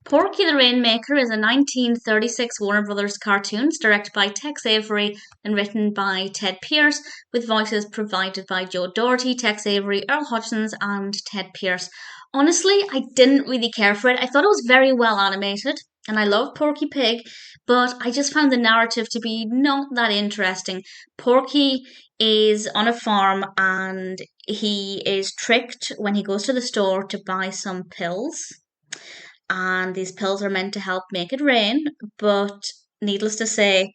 Porky the Rainmaker is a 1936 Warner Brothers cartoon directed by Tex Avery and written by Ted Pierce, with voices provided by Joe Dougherty, Tex Avery, Earle Hodgins, and Ted Pierce. Honestly, I didn't really care for it. I thought it was very well animated, and I love Porky Pig, but I just found the narrative to be not that interesting. Porky is on a farm and he is tricked when he goes to the store to buy some pills, and these pills are meant to help make it rain. But needless to say,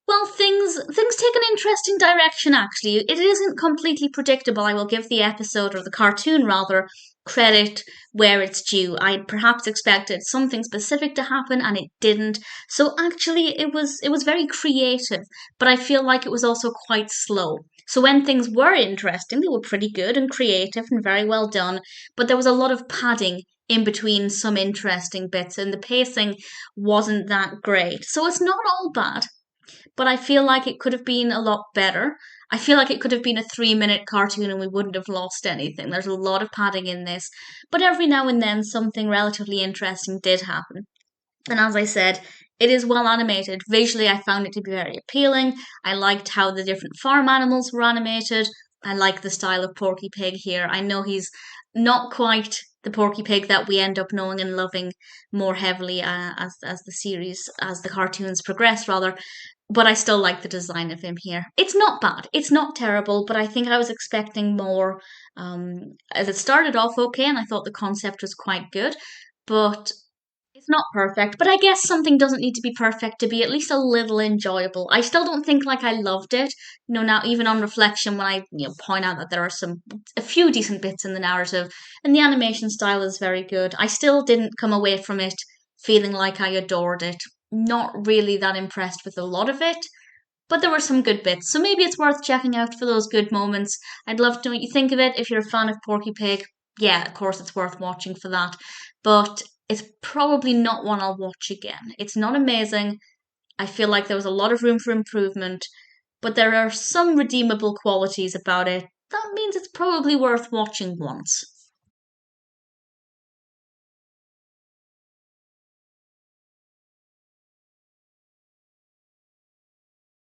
well, things take an interesting direction. Actually, it isn't completely predictable. I will give the episode, or the cartoon rather, credit where it's due. I perhaps expected something specific to happen, and it didn't. So actually, it was very creative, but I feel like it was also quite slow. So when things were interesting, they were pretty good and creative and very well done, but there was a lot of padding in between some interesting bits, and the pacing wasn't that great. So it's not all bad, but I feel like it could have been a lot better. I feel like it could have been a 3 minute cartoon and we wouldn't have lost anything. There's a lot of padding in this, but every now and then something relatively interesting did happen. And as I said, it is well animated. Visually, I found it to be very appealing. I liked how the different farm animals were animated. I like the style of Porky Pig here. I know he's not quite the Porky Pig that we end up knowing and loving more heavily as the series, as the cartoons progress, rather. But I still like the design of him here. It's not bad. It's not terrible, but I think I was expecting more. As it started off okay, and I thought the concept was quite good, but it's not perfect, but I guess something doesn't need to be perfect to be at least a little enjoyable. I still don't think like I loved it. Now even on reflection, when I point out that there are a few decent bits in the narrative and the animation style is very good, I still didn't come away from it feeling like I adored it. Not really that impressed with a lot of it, but there were some good bits. So maybe it's worth checking out for those good moments. I'd love to know what you think of it. If you're a fan of Porky Pig, yeah, of course it's worth watching for that. But it's probably not one I'll watch again. It's not amazing. I feel like there was a lot of room for improvement, but there are some redeemable qualities about it. That means it's probably worth watching once.